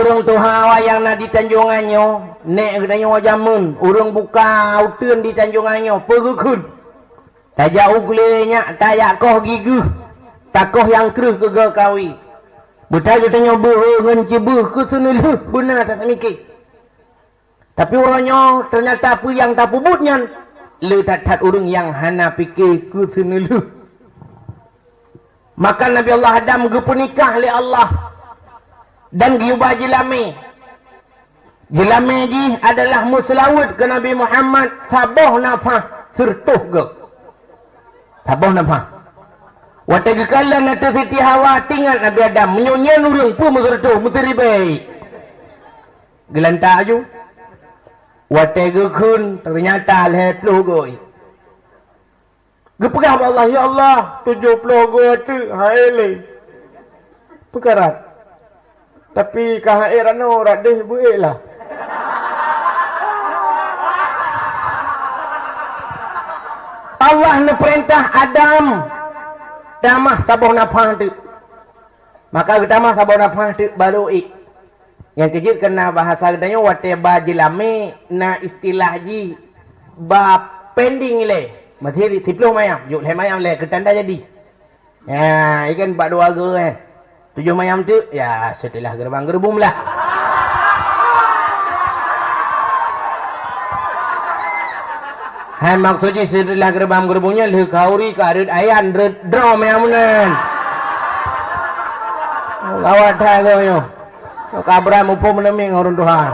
urang tuha wayang na di Tanjunganyo nek katanya wajamun urang buka uteun di Tanjunganyo pegekeun tajak uglenya tayak koh giguh takoh yang kreuh kegel kawi betal katanya beuheun cibeuh ke seuneuh bener tak samikir tapi orangnya ternyata apa yang tak pubutnya letat urang yang hana pikir ke seuneuh maka Nabi Allah Adam gepenikah oleh Allah dan giubah jilame ji adalah muslawat ke Nabi Muhammad saboh nafah sertuh ke saboh nafah watagi kala nata Siti Hawa tinggal Nabi Adam menyonyan urang pun sertuh muteri baik gelanta aju watagi kun ternyata letuh goi gepegah Allah ya Allah 70 goi tu haile perkara tapi kahairan no radeh buik lah. Allah ne perintah Adam tamah saboh nafah tu. Maka tamah saboh nafah tu baru yang kejut kena bahasa katanya wate bajilame na istilah ji ba pending le. Mathiri tiploh mayam, juk le mayam le ketanda jadi. Ya, ikan bak dua ge 7 mayam tu, ya setelah gerbang gerbum lah. Hai maksudnya setelah gerbang gerbungnya le kauri karit ayan draw mayam nen. Lawat thai goyo. Kabra mupo meneming orang Tuhan.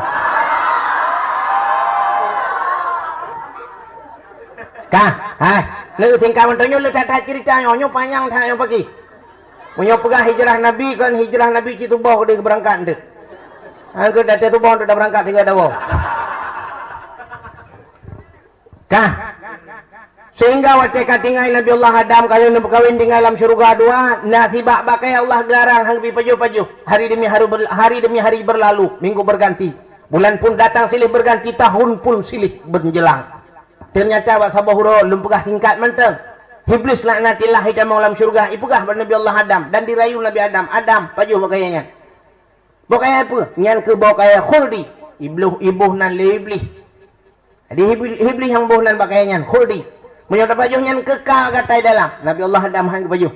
Kah, hai, le tingkah mentonyo le tak cerita nyo panjang thai pagi. Punya pegah hijrah Nabi kan hijrah Nabi ci tubuh dia berangkat tu. Angke date tubuh dah berangkat tiga dawo. Kah? Sehingga wate katingai Nabi Allah Adam kalau nak berkahwin di alam syurga dua nasibak bakai Allah garang hang paju-paju. Hari demi hari berlalu, minggu berganti. Bulan pun datang silih berganti, tahun pun silih berjelang. Ternyata wa sabahuro lumpegah tingkat menteng. Iblis laknatillah hitam alam syurga ipugah pada Nabi Allah Adam dan dirayu Nabi Adam pajuh bakayanya bakaya apa nyan ke bakaya khuldi ibuh nan le iblis jadi iblis yang buh nan bakayanya khuldi menyata pajuh nyan kekal katai dalam Nabi Allah Adam hang pajuh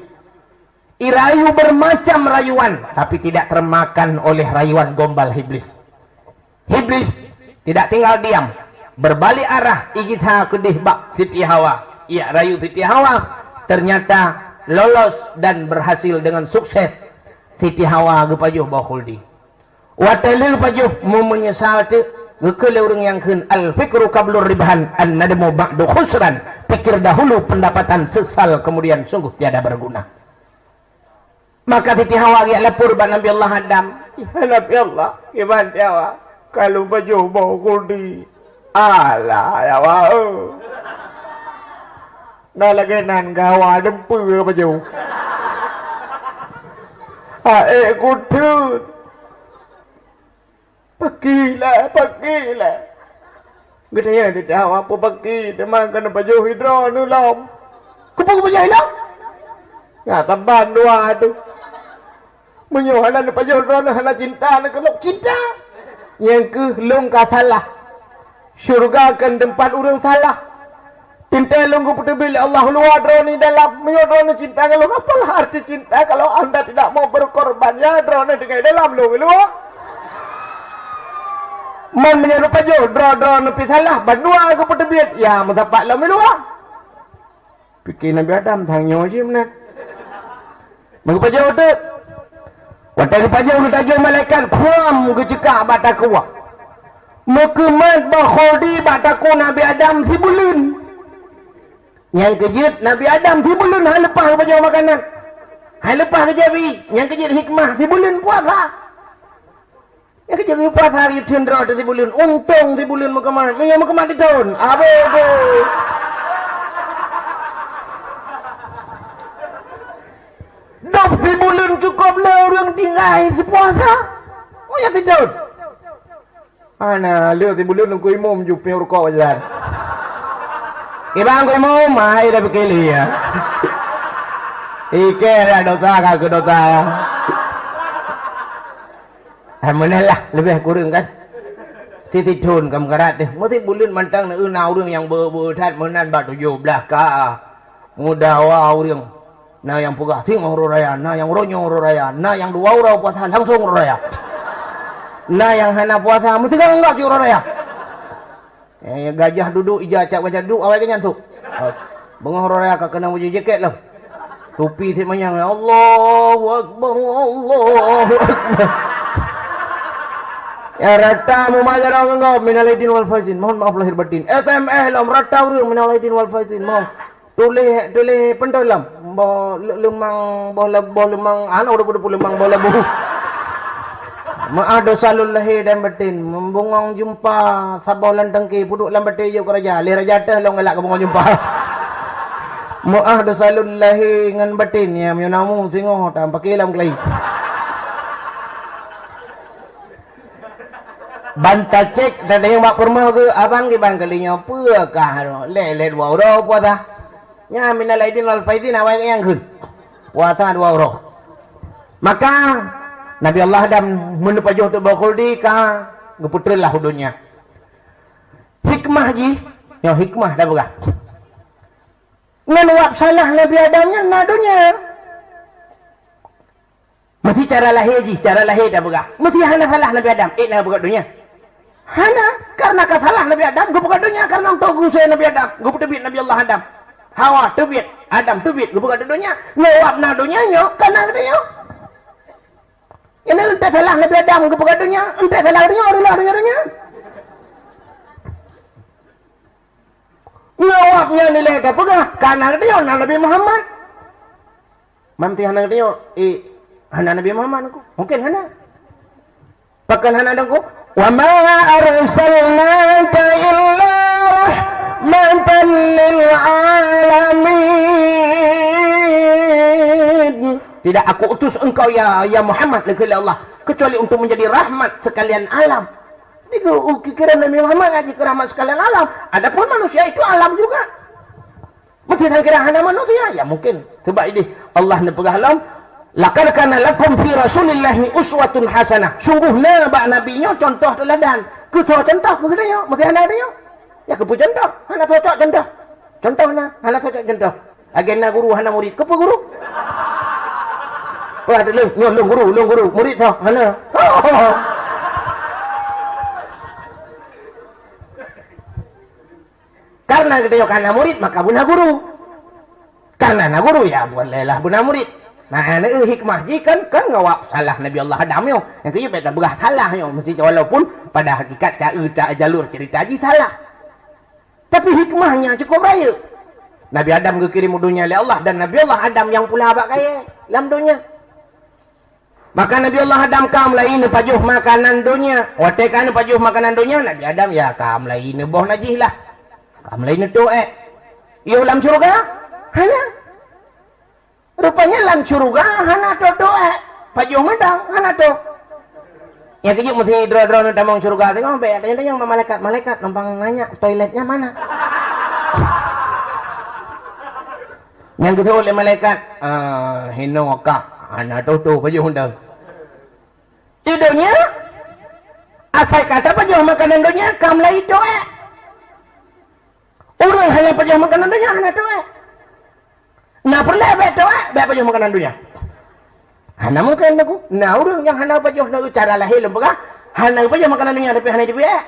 irayu bermacam rayuan tapi tidak termakan oleh rayuan gombal iblis tidak tinggal diam berbalik arah igitha kedih bak Siti Hawa. Ya, rayu Siti Hawa ternyata lolos dan berhasil dengan sukses. Siti Hawa gepajuh bakhuldi. Watalil pajuh mu menyesal tu gekele urang yang keun al fikru qablur ribhan an nadamu ba'du khusran. Pikir dahulu pendapatan sesal kemudian sungguh tiada berguna. Maka Siti Hawa dia lapor ba Nabi Allah Adam. Ya Nabi Allah, gimana Hawa? Kalau pajuh bakhuldi. Alah ya wa. Dah lagi nan gawa dempu apa jauh. Kutut. Pergilah. Gedanya tidak tahu apa pergi. Teman kena baju hidro nulam. Kupu baju hilang. Ya tambahan dua tu. Menyuhalan baju hidro hana cinta nak kelok cinta. Yang ke lung salah. Syurga kan tempat orang salah. Cinta lunggu putih Allah luar drone dalam menyodrone cinta kalau apalah arti cinta kalau anda tidak mau berkorban ya drone dengan dalam lu man menyerupai jo drone pi salah bandua aku putih ya mendapat lah melua pikir Nabi Adam thangnya je menat mengupai jo tu watai pajau tajuk malaikat kuam gecekak bataku mukemat bakhodi bataku Nabi Adam si bulun. Yang kejut Nabi Adam si bulun hal lepas baju makanan. Hal lepas kejabi. Yang kejut hikmah si bulun puasa. Yang kejut puasa hari tendra si bulun. Untung si bulun mukaman. Yang mukaman di tahun. Abu. Dok si bulun cukup lah orang tinggal si puasa. Oh ya tidak. Ana lihat si bulun nunggu imam jumpa rukuk jalan. Ibang ko mo mai dah bekeli ya. Ike ada dosa kagak dosa. Menalah lebih kurang kan. Titi thun kam karat deh. Mesti bulan mantang na nau รื่องyang bertat menan ba 17 ka. Muda wa รื่อง. Na yang pugah ting ro raya, na yang ronyo ro raya, na yang dua ro puasa langsung ro raya. Na yang hana puasa mesti kan enggak ro raya. Gajah duduk ija cak gajah duduk awal kenyan tu. Bengah ro raya ka kena wujud jaket lah. Topi tik manyang Allahu akbar Allahu akbar. Ya rata mumajar engkau minal aidin wal faizin. Mohon maaf lahir batin. SMS lam rata urang minal aidin wal faizin. Mohon tulis pentolam. Bo lemang ana udah lemang bola buhu. Maaf dosa lahir dan batin. Membungong jumpa sabolan tengki puduk lam batin je keraja. Le raja teh long ngelak bungong jumpa. Maaf dosa lahir ngan batin ya menamu singoh tam pakai lam kelai. Banta cek dan yang mak perma ke abang ke bang kalinya apa kah le dua euro puasa nya minal aidin wal faizin awak yang kun puasa 2 euro maka Nabi Allah Adam menupajuh tu bakul di ka geputrlah hudunya hikmah ji yo hikmah dah buka ngan wak salah Nabi Adamnya nadunya mesti cara lahir dah buka mesti hana salah Nabi Adam nak buka dunia hana karena kasalah Nabi Adam gue buka dunia karena untuk gue saya Nabi Adam gue tebit Nabi Allah Adam Hawa tebit Adam tebit gue buka dunia ngewap na dunia nyo karena dia ini entah salah Nabi Adam gue buka dunia entah salah dunia ngewapnya nilai ke pegah karena dia Nabi Muhammad mamti hana dia hana Nabi Muhammad aku mungkin hana pakan hana aku wa ma arsalnaka illa rahmatan lil alamin. Tidak aku utus engkau ya Muhammad oleh Allah kecuali untuk menjadi rahmat sekalian alam. Itu kira Nabi Muhammad ngaji ke rahmat sekalian alam. Adapun manusia itu alam juga. Mungkin kira hana manusia ya mungkin. Sebab ini Allah nepegah alam. Laqad kana lakum fi Rasulillahi uswatun hasanah. Sungguhnya bak nabinya contoh teladan. Ku contoh ku dia, mesti ana dia. Ya ku contoh, ana cocok contoh. Contohna, ana cocok contoh. Agenda guru hana murid, kepu guru. Wah, lu guru, murid tau, hana. Karena kita kana murid maka buna guru. Karena na guru ya bolehlah buna murid. Nah, ini hikmah ji kan ngawak salah Nabi Allah Adam yo. Yang tu beta berah salah yo mesti walaupun pada hakikat jalur cerita ji salah. Tapi hikmahnya cukup raya. Nabi Adam dikirim dunia oleh Allah dan Nabi Allah Adam yang pula abak kaya dalam dunia. Maka Nabi Allah Adam kam lain pajuh makanan dunia. Wate kan pajuh makanan dunia Nabi Adam ya kam lain boh najih lah. Kam lain tu yo dalam surga. Hana rupanya lam curuga hana to doa pajuh medang hana to ya kiji mesti dro-dro nu tamong curuga tengok be ada yang malaikat numpang nanya toiletnya mana yang gitu oleh malaikat hino ka hana to pajuh undang tidurnya asal kata pajuh makanan dunia kamlai doa urang hanya pajuh makanan dunia hana doa. Nah pernah betul apa yang makanan dunia? Hana mungkin aku. Nah orang yang hana apa yang nak cara lahir lembaga, hana apa yang makanan dunia tapi hana dia.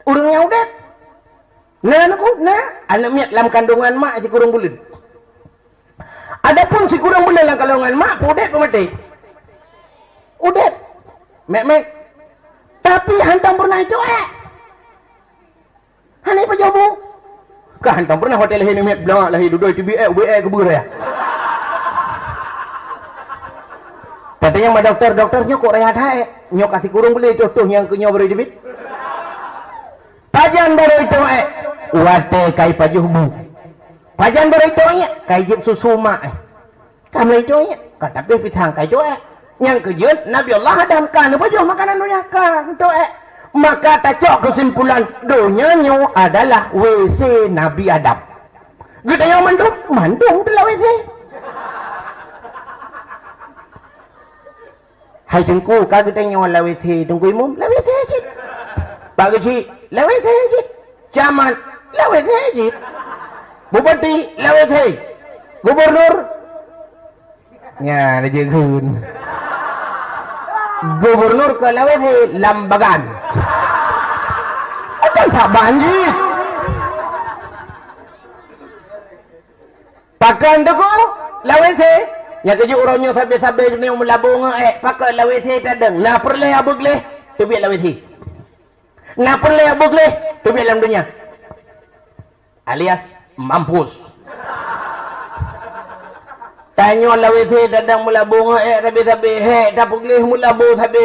Orang yang udah. Nah aku, anak miat dalam kandungan mak si kurang bulan. Adapun si kurang bulan dalam kandungan mak, udah pemati. Udah, mek. Tapi hantam pernah itu hana apa jawab? Kah hantam pernah hotel lahir miat bilang lahir duduk itu BE kebur ya. Katanya sama dokternya kok rehat hae. Nyok kasih kurung boleh contoh yang kenyau beri debit. Pajan baru itu wate kai pajuh bu. Pajan baru itu kai jip susu mak Kamai itu kata pitang kai itu yang kejut Nabi Allah Adam kan pajuh makanan dunia kan itu maka tacok kesimpulan donyanya adalah WC Nabi Adam. Kita yang mandung telah WC. Hai tengku kagak tanya lawe the tengku imum lawe the ajit. Pak Gaji lawe the ajit. Camat lawe the ajit. Bupati lawe the. Gubernur nya najeun. Gubernur ke lawe the lambagan. Akan tak banjir. Pakan tu lawe the ya keju uronyo sabe-sabe ni melabung pakai lawe the tadeng. Na perle abug leh tu bi lawe the. Na perle abug leh tu bi dalam dunia. Alias mampus. Tanyo lawe the tadeng melabung sabe-sabe dapug leh melabung sabe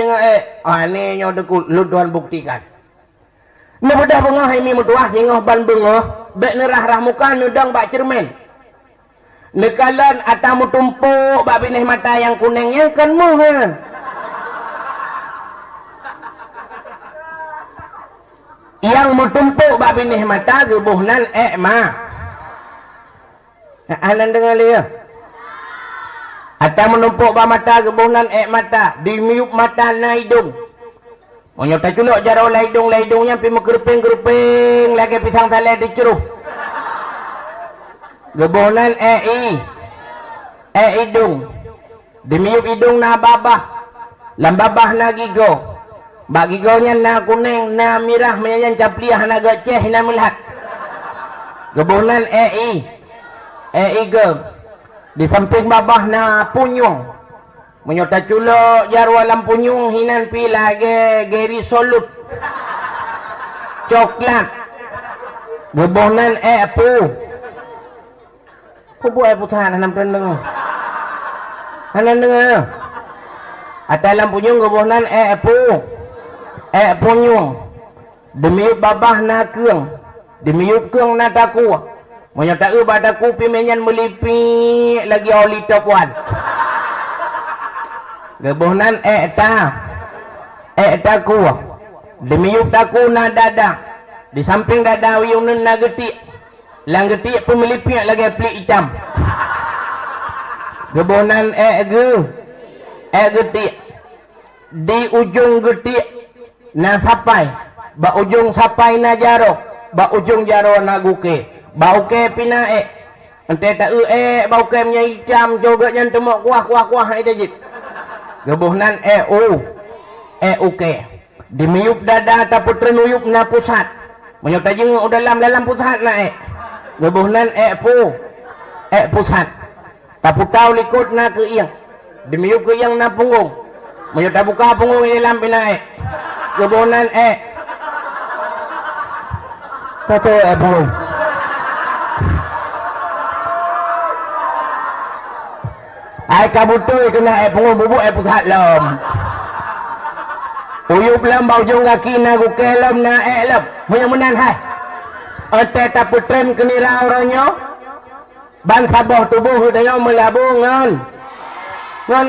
ni nyo deku luduan buktikan. Ni bedah bengah mi mutuah singoh ban bengah bek nerah rahmukan nudang bak cermin. Nekalan atamu tumpuk bak binih mata yang kuning yang kan mu kan. Yang mu tumpuk bak binih mata gebuhnan ma. Anan dengar dia. Atamu numpuk bak mata gebuhnan mata dimiup mata na hidung. Monyo tak culuk jaro laidung-laidungnya pi geruping-geruping lagi pisang saleh dicuruh. Gebonan hidung dimiup hidung na babah lambabah na gigo bak gigonya na kuning na mirah menyanyan capliah na gaceh na milhat gebonan ge di samping babah na punyung menyota culuk jarwa lam punyung hinan pi lagi geri solut coklat gebonan pu kubu putahan hanam rendeng. Hanan dengar. Atalam punyung gobohnan punyung. Demiup babah na keung. Demiup keung na taku. Monya tak badaku pi menyan melipi lagi oli topuan. Gobohnan taku. Demiup taku na dada. Di samping dada wiyung na getik. Lang getik pemelipi lagi pelik hitam. Gebonan getik. Di ujung getik na sapai. Ba ujung sapai na jaro. Ba ujung jaro na guke. Ba uke pina ente tak ba uke nya hitam juga yang temuk kuah idajit. Gebonan uke. Dimiup dada tapi trenuyup na pusat. Menyok tajing dalam pusat na Gebuhnan pusat. Taputau likut na ke iyang. Dimiup ke iyang na punggung. Menyok tak buka punggung ini dalam pina Gebuhnan Tato punggung. Kabutoy kena punggung bubuk pusat lom. Uyup lam bau jong kaki na gukelom na lom. Menyok hai. Ote taputren kenira oranyo ban saboh tubuh dayo melabungan ngon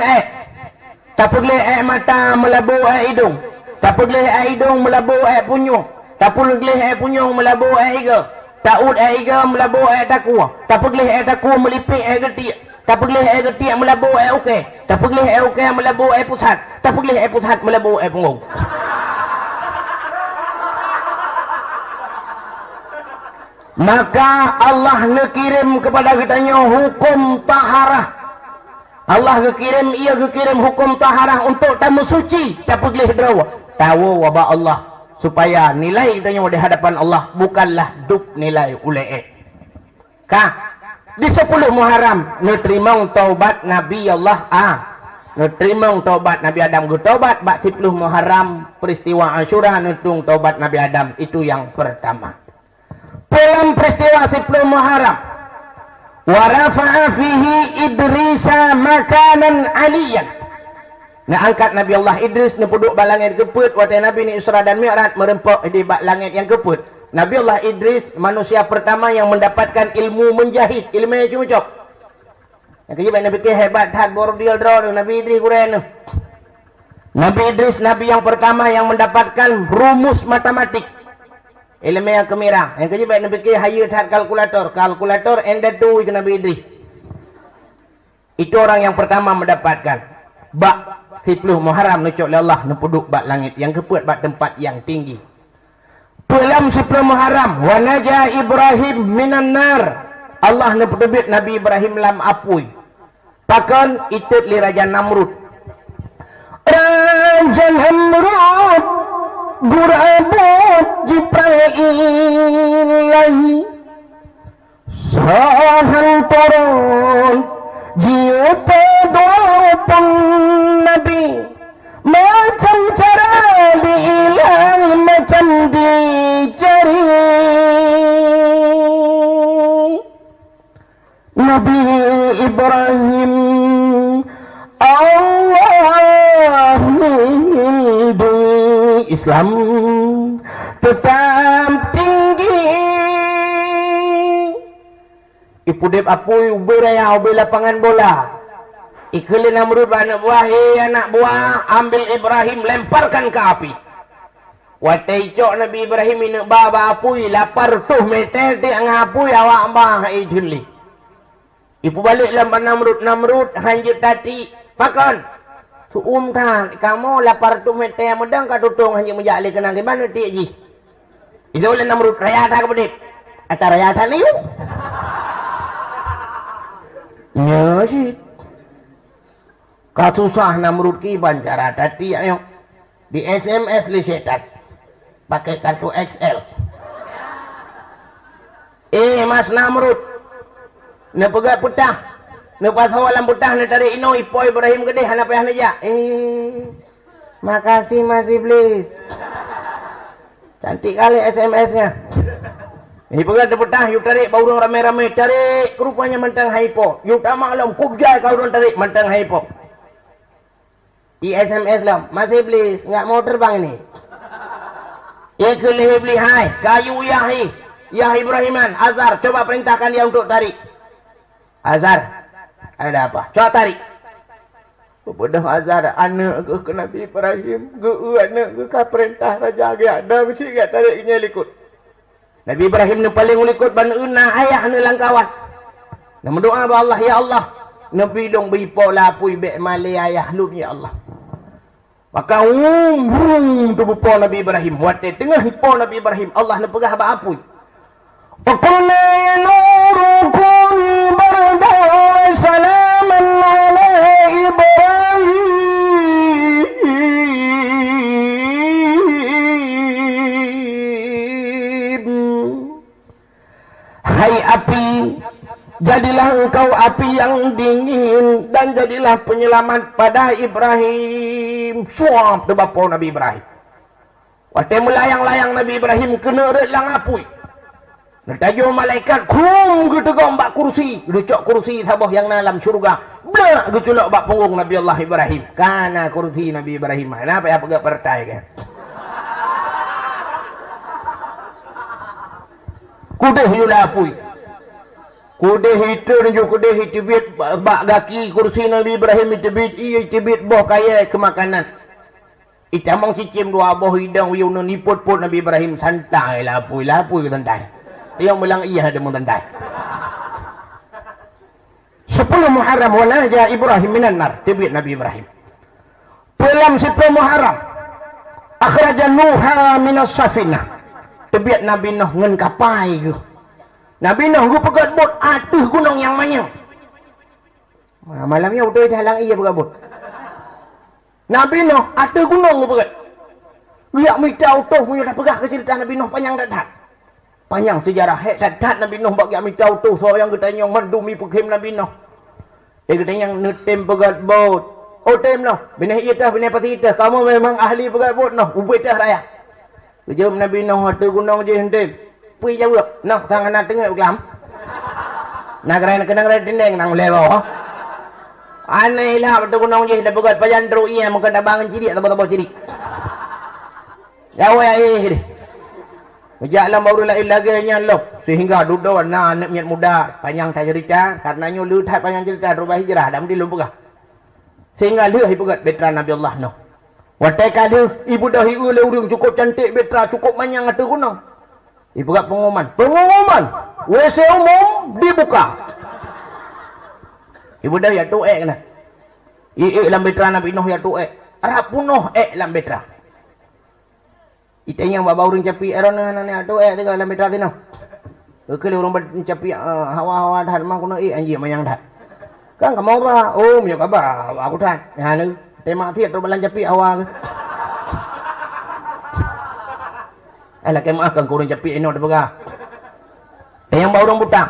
tapudle mata melabu hidung tapudle hidung melabu punyung tapudle punyung melabu iga taud iga melabu taku tapudle taku melipik getik tapudle getik melabu uke tapudle uke melabu pusat tapudle pusat melabu punggung. Maka Allah ngekirim kepada kitanya hukum taharah. Allah ngekirim hukum taharah untuk tamu suci tapi boleh drawa. Tahu wabah Allah supaya nilai kitanya di hadapan Allah bukanlah duk nilai ulai. Di 10 Muharram neterimang taubat Nabi Allah neterimang taubat Nabi Adam taubat bak 10 Muharram peristiwa Asyura netung taubat Nabi Adam itu yang pertama. Dalam peristiwa 10 Muharram wa rafa'a fihi Idrisa makanan aliyan. Nak angkat Nabi Allah Idris ni puduk bak langit keput waktu Nabi ni Isra dan Mi'raj merempok di bak langit yang keput. Nabi Allah Idris manusia pertama yang mendapatkan ilmu menjahit, ilmu yang cuma-cuma. Yang kejibat Nabi ke hebat hat bordil draw Nabi Idris kuren. Nabi Idris nabi yang pertama yang mendapatkan rumus matematik. Ilmu yang kemirang. Yang kejibat Nabi ke hayat hat kalkulator and that Nabi Idris. Itu orang yang pertama mendapatkan. 10 Muharram nucuk le Allah nepuduk bat langit yang kepuat bat tempat yang tinggi. Dalam 10 Muharram wa naja Ibrahim minan nar. Allah nepuduk Nabi Ibrahim lam apui. Pakon itut li Raja Namrud. Raja Namrud gurabut Jibril sahan turun jiuta doa Nabi macam cara dihilang macam dicari. Nabi Ibrahim Allah lindungi Islam tetap tinggi. Ipudip apui uberaya ubi lapangan bola. Ikeli Namrud anak buah, anak buah, ambil Ibrahim lemparkan ke api. Watai cok Nabi Ibrahim ini baba apui lapar tuh meter ti ngapui awak bah iduli. Ibu balik lamban Namrud hanjut tadi pakon. Tu kan kamu lapar tuh meter medang ka tutung hanjut menjali kenang gimana ti ji. Itu oleh Namrud raya tak bedit. Atau raya tak ni. Ya sih. Kasusah Namrud ki bancara tadi ayo. Di SMS li setat. Pakai kartu XL. Mas Namrud. Ne pegat putah. Ne pas hawalan putah ne tarik ino ipo Ibrahim gede hana payah neja. Makasih Mas Iblis. Cantik kali SMS-nya. Pegat putah, yuk tarik baurang rame-rame, tarik rupanya mentang haipo. Yuk tak maklum, kubjai kau orang tarik mentang haipo. SMS lah, Mas Iblis, nggak mau terbang ini. Ikut Iblis, hai, kayu Yah Ibrahiman, Azhar, coba perintahkan dia untuk tarik. Azhar, ada apa? Coba tarik. Kepada Azhar, anak ke Nabi Ibrahim, anak ke perintah Raja Agak, ada mesti nggak tariknya likut. Nabi Ibrahim ni paling ulikut ban una ayah ni langkawan. Nama doa ba Allah ya Allah. Nabi dong bipo lapui be male ayah lu ya Allah. Maka tu bupo Nabi Ibrahim. Wate tengah hipo Nabi Ibrahim Allah na pegah ba apui. Faqulna ya nuru kuni barda salaman ala Ibrahim. Hai api, jadilah engkau api yang dingin dan jadilah penyelamat pada Ibrahim. Suap tu bapa Nabi Ibrahim. Waktu melayang-layang Nabi Ibrahim kena relang apui. Netajo malaikat kum gitu gombak kursi, lucok kursi sabah yang dalam syurga. Blak gitu nak bak punggung Nabi Allah Ibrahim. Karena kursi Nabi Ibrahim. Kenapa ya pegak pertai kan? Kudeh yulah apui. Kudeh hitur juga kudeh hitibit bak gaki kursi Nabi Ibrahim hitibit boh kaya kemakanan. Icamang cicim dua boh hidang wiu niput-put Nabi Ibrahim santai lah apui ke santai. Yang bilang iya ada mau santai. 10 Muharram wala ja Ibrahim minan nar tibit Nabi Ibrahim. Dalam 10 Muharram akhraja Nuha minas safinah. Tebiat Nabi Nuh ngen kapai ke. Nabi Nuh gu pegat bot atuh gunung yang manyang. Malamnya udah halang iya pegat bot. Nabi Nuh atuh gunung gu pegat. Lihat mita utuh punya dah pegah ke cerita Nabi Nuh panjang dadat. Panjang sejarah hek dadat Nabi Nuh bagi mita utuh so yang kita yang mendumi pekim Nabi Nuh. Kita yang netem pegat bot. Oh tem Nuh, binah iya tah binah pati tah. Kamu memang ahli pegat bot Nuh. Ubay tah raya. Kejum Nabi Nuh tu gunung je hentim. Pui jawab, nak tangan nak tengok kelam. Nak kena kena dinding nang lewo. Aneh lah tu gunung je dah begat pajan teruk iya mungkin dah bangun cirik atau botol cirik. Jauh ya ini. Jalan baru lagi nyalop sehingga duduk anak miat muda panjang tak cerita karenanya lu tak panjang cerita rubah hijrah dah mesti lu pegah. Sehingga lu hibugat betra Nabi Allah Nuh. Watai kali ibu dah hiu leurung cukup cantik betra cukup manyang atu gunung. Ibu kat pengumuman. WC umum dibuka. Ibu dah ya tuek kena. Dalam betra Nabi Nuh ya tuek. arah punuh lam betra. Itanya bawa urang capi erona nane atu tiga lam betra tino. Kele urang capi hawa-hawa dah mah kuno anjing mayang dah. Kan kamu apa? Oh, minyak apa? Aku dah. Ya nu, tema tiat ro balan capi awang. Ala kemah kan kurang capi ino debaga. Yang bau urang buta.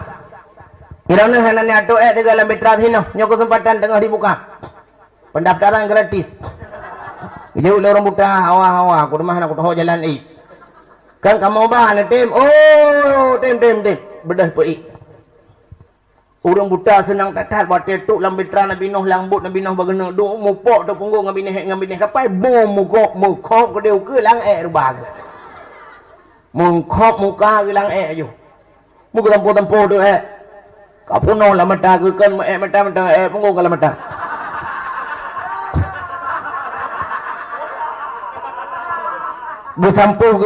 Irana hanane atu tiga lam betra tino. Nyo kesempatan tengah dibuka. Pendaftaran gratis. Jauh le orang buta hawa-hawa aku rumah aku tahu jalan kan kamu bah tim tim bedah pei orang buta senang tatat buat tetuk lambitra nabi noh lambut nabi noh bagena do mupok tu punggung ngabineh kapai bom mukok ke deu ke lang rubag mukok muka ke lang ju muka tempo tu kapuno lamata ke kan mata punggung ke lamata Gesampuh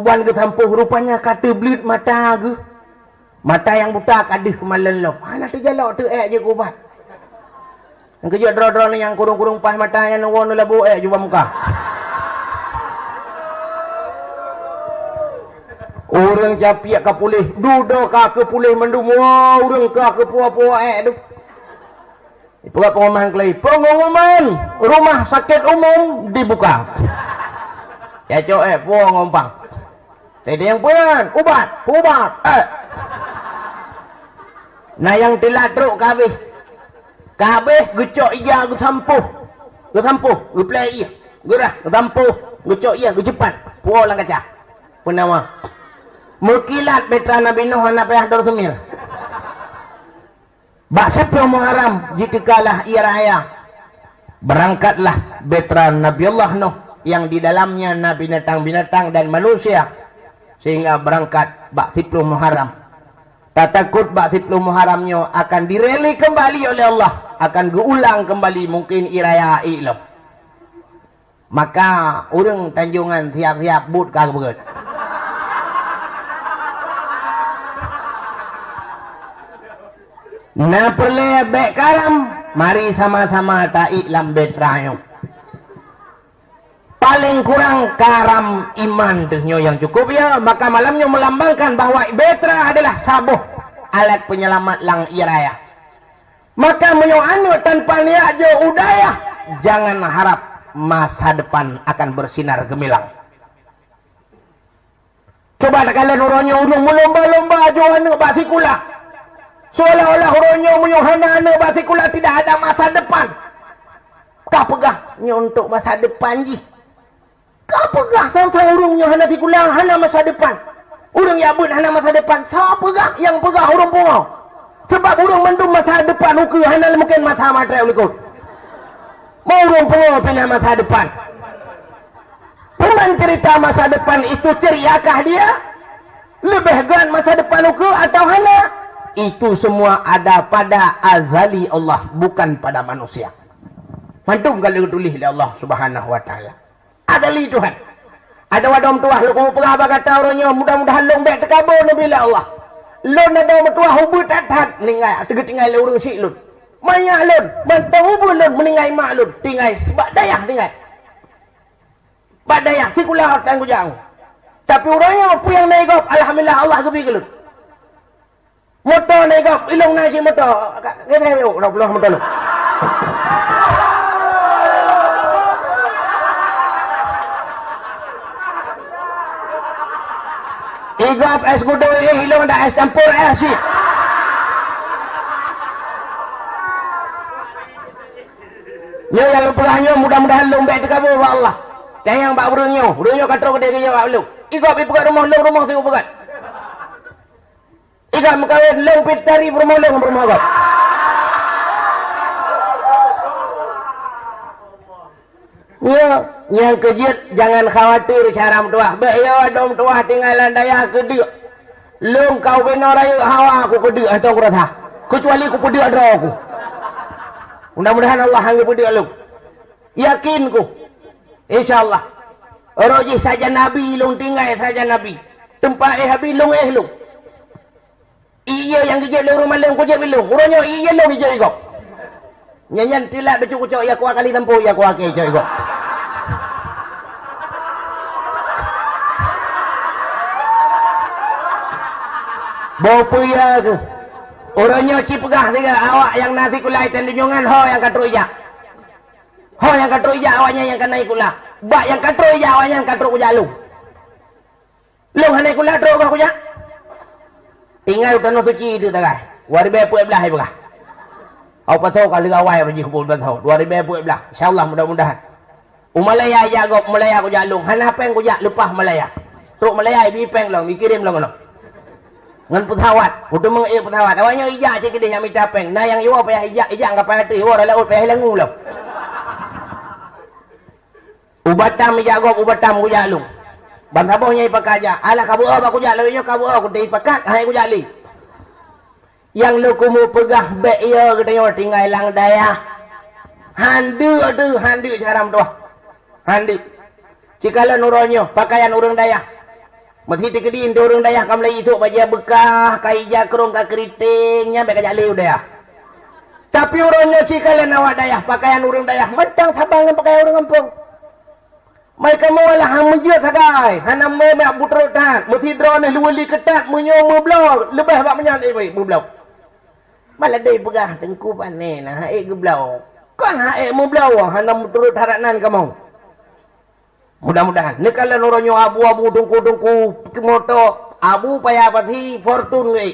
ban gesampuh rupanya kata belit mata ke mata yang buta kadih kemalan lo mana tu jalok tu je kubat yang kejut dro-dro ni yang kurung-kurung pas mata yang warna labu juga muka orang capiak ke pulih duduk ke pulih mendum orang ke puah-puah tu itu pengumuman kelai pengumuman rumah sakit umum dibuka ya cok puang ngompang tadi yang puan ubat nah yang telat truk kabeh gecok iya gesampuh geplay iya gerah gesampuh gecok iya gecepat puang lang kaca penawa mukilat betra nabi nuh anak payah dor semil baksa Muharram jitikalah ia raya berangkatlah betra Nabi Allah Nuh yang di dalamnya nabi binatang-binatang dan manusia sehingga berangkat bak 10 Muharram. Tak takut bak 10 Muharramnya akan direli kembali oleh Allah, akan diulang kembali mungkin iraya ilah. Maka urang Tanjungan siap-siap but ka beut. Na perle bek karam, mari sama-sama taik lam betrayo. Paling kurang karam iman denyo yang cukup ya, maka malamnya melambangkan bahwa betra adalah sabuh alat penyelamat lang iraya. Maka menyoanu tanpa niat jo udaya, jangan harap masa depan akan bersinar gemilang. Coba kalian uronyo urung melomba-lomba johana basikula. Seolah-olah uronyo menyohana basikula tidak ada masa depan. Kau pegahnya untuk masa depan ji. Kau pegah sampai urungnya hana tikulang hana masa depan. Urung yabut hana masa depan. Siapa pegah? Yang pegah urung pungo. Sebab urung mendum masa depan uke hana mungkin masa matre ulikut. Mau urung pungo pina masa depan. Pernah cerita masa depan itu ceriakah dia? Lebih gan masa depan uke atau hana? Itu semua ada pada azali Allah, bukan pada manusia. Mantum kalau tulis oleh Allah Subhanahu wa taala. Ada li Tuhan. Ada wadom tuah lu kamu pegah kata orangnya mudah-mudahan long bek tekabur nabi Allah. Lon ada tuah hubut tatat ningai tinggal urang si lun. Maya lun, bantang hubut lun meningai mak lun, tinggal sebab dayak tinggal. Bak dayak si kula tanggu jang. Tapi orangnya apa yang naik alhamdulillah Allah gebi lun. Motor naik ilong nasi motor. Kita yuk, nak pulang motor lu. Igap es kudo hilong dah es campur es sih. Nyo yang pegahnya mudah-mudahan lu mbek tekabur Allah. Tayang bak burunyo katro gede ge bak lu. Igap pi pegat rumah sing pegat. Igap mekawin lu pitari rumah gap. Yang kejut jangan khawatir cara tuah. Bahaya dom tuah tinggalan daya kedua. Long kau benar raya hawa aku kedua atau aku rasa. Kecuali aku pedih ada aku. Mudah-mudahan Allah hangga pedih lu. Yakin ku. InsyaAllah. Roji saja Nabi long tinggal saja Nabi. Tempat habi long lu. Iya yang kejut lu rumah long kujat lu. Urangnya iya long kejut kau. Nyanyan tilak bercukup ya kuah kali tempuh ya kuah ke coy kok. Bopo ya ke. Orangnya cipegah tiga awak yang nasi kulai tendungan ho yang katru ija. Ho yang katru ija awaknya yang kena ikula. Bak yang katru ija awaknya yang katru kuja lu. Lu hanai kula tro ka kuja. Tinggal tanah suci itu tagai. 2011 belah. Au pasau kali gawai pergi kubul pasau 2011. Insyaallah mudah-mudahan. Umalaya jagop Malaya kuja lu. Han apa yang kuja lepas Malaya. Truk Malaya bipeng long dikirim long long. Ngan pesawat, udah mengair pesawat. Awaknya ijak cik dia yang minta peng. Nah yang iwa payah ijak enggak payah tu. Iwa laut payah lengu lah. Ubatam ijak gop ubatam ku jalung. Ban sabohnya ipakaja. Ala kabu ba ku jak leunya kabu ku tei pakat hai ku jali. Yang lu kumu pegah be ia gedeyo tinggal lang daya. Handu caram tu. Handu. Cikala nuronyo pakaian urang daya. Mesti tikediin dorong dayah kam lai itu baja bekah kai jakrong ka keritingnya be kajak liu dayah. Tapi orangnya cikalen awak dayah pakaian urang dayah metang sabangan pakaian urang kampung. Mereka malah hamujud sagai hanam me mak butrotan mesti drone luweli ketat munyo meblok lebih bak menyan meblok. Malah dei pegah tengku pane nah hae geblok. Kan hae meblok hanam butrot haranan kamu. Mudah-mudahan. Ni kalau noronyo abu-abu dungku-dungku moto abu payah pati fortune ngai.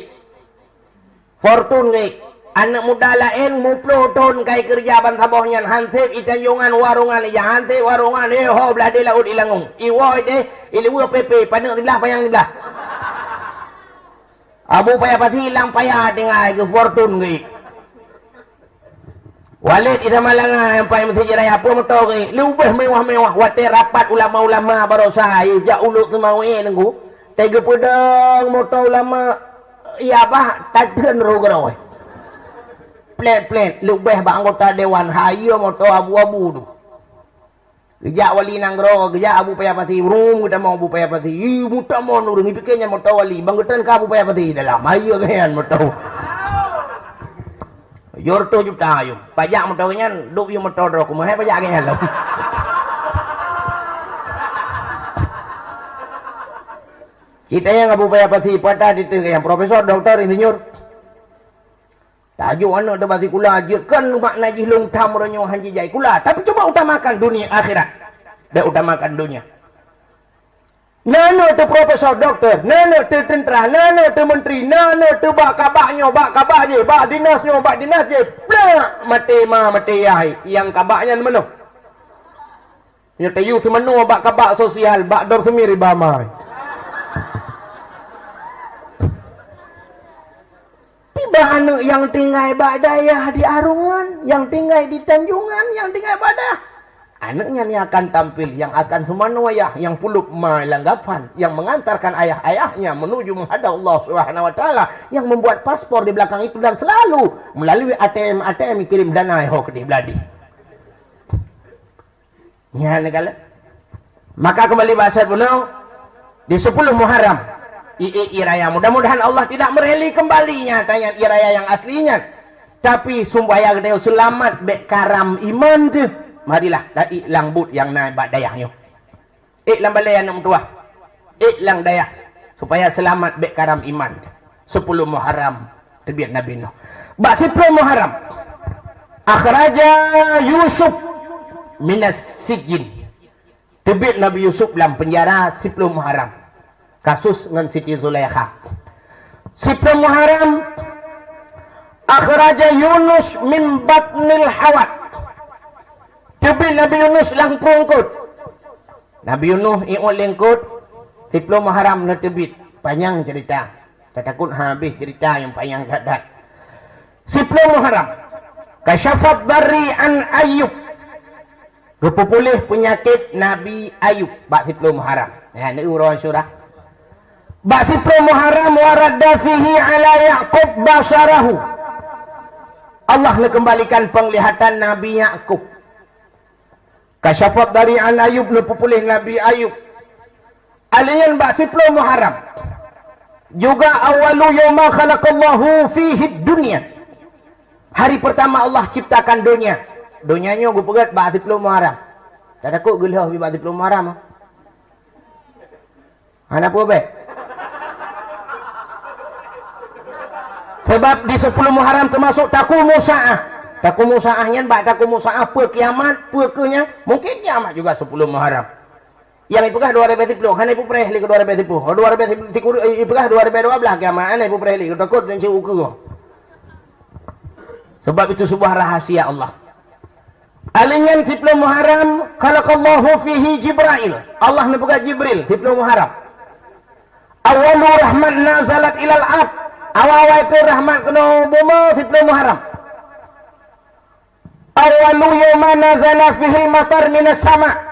Fortune ngai. Anak muda lain muplo ton kai kerja ban sabohnya hansip itanjungan warungan ya hansip warungan ho belah di laut ilangung. Iwo ide ilu PP panek di belah payang di belah. Abu payah pati hilang payah dengai ke fortune ngai. Walid ida malanga yang pai mesti raya apa moto ke lubeh mewah-mewah wate rapat ulama-ulama barosa ja uluk semawe nenggu tege pedang moto ulama iya bah tajen rogro plet lubeh ba anggota dewan hayo moto abu-abu tu geja wali nanggro geja abu payapati rum kita mau abu payapati muta mau nurung pikirnya moto wali banggetan ka abu payapati dalam hayo kan moto Yorto juta ayo, pajak motornya duk yung motor dro, kumahai pajak kaya lo. Kita yang abu payah pati pada di yang profesor, doktor, insinyur. Tajuk anu tu basi kula ajirkan makna jilung tam ronyo hanji jai kula, tapi coba utamakan dunia akhirat. Dah utamakan dunia. Nano tu profesor doktor, nano tu tentera, nano tu menteri, nano tu bak kabaknya, bak kabak je, bak dinasnya, bak dinas je. Blak mati yai. Yang kabaknya mana? Yang tayu semenu bak kabak sosial, bak dor semiri bamai. Tiba anu yang tinggal bak dayah di Arungan, yang tinggal di Tanjungan, yang tinggal badah. Anaknya ni akan tampil yang akan semanu ayah yang puluk melanggapan yang mengantarkan ayah-ayahnya menuju menghadap Allah Subhanahu wa taala yang membuat paspor di belakang itu dan selalu melalui ATM kirim dana ho ke di beladi. Ya negala. Maka kembali bahasa beliau di 10 Muharram iraya mudah-mudahan Allah tidak mereli kembalinya tanya iraya yang aslinya tapi sumbaya gede selamat be karam iman tu. Marilah dari langbut yang naik bak dayahnya. Lang balai anak tua. Lang dayah. Supaya selamat bek karam iman. 10 Muharram. Terbit Nabi Nuh. Bak 10 Muharram. Akhraja Yusuf minas sijin. Terbit Nabi Yusuf dalam penjara 10 Muharram. Kasus dengan Siti Zulaikha. 10 Muharram. Akhraja Yunus min batnil hawat. Terbit Nabi Yunus lang pungkut. Nabi Yunus i'ul lingkut. 10 Muharram na terbit. Panjang cerita. Tak takut habis cerita yang panjang dadat. 10 Muharram. Kasyafat dari an Ayub. Kepupulih penyakit Nabi Ayub. Bak 10 Muharram. Ya, ini urang surah. Bak 10 Muharram waradda fihi ala Ya'qub basarahu. Allah kembalikan penglihatan Nabi Ya'qub. Kasyafat dari an Ayub pupulih Nabi Ayub. Alian bak 10 Muharram. Juga awalu yawma khalaqallahu fihi dunya. Hari pertama Allah ciptakan dunia. Dunianya gue pegat ba'ati puluh Muharram. Tak takut gelah ba'ati puluh Muharram. Anak apa baik? Sebab di 10 Muharram termasuk takumu sa'ah. Takumu sa'ahnya, takumu sa'ah, apa kiamat, apa kenya. Mungkin kiamat juga 10 Muharram. Yang ipukah 2010, kan ipu perihli ke 2010. 2010, ipukah 2012 kiamat, kan ipu perihli ke takut dan ciuku. Sebab itu sebuah rahasia Allah. Alingan 10 Muharram, khalaqallahu fihi Jibril. Allah nebuka Jibril, 10 Muharram. Awalu rahmat nazalat ilal ab. Awal-awal itu rahmat kena buma 10 Muharram. Awalu yawma nazala fihi matar minas sama'.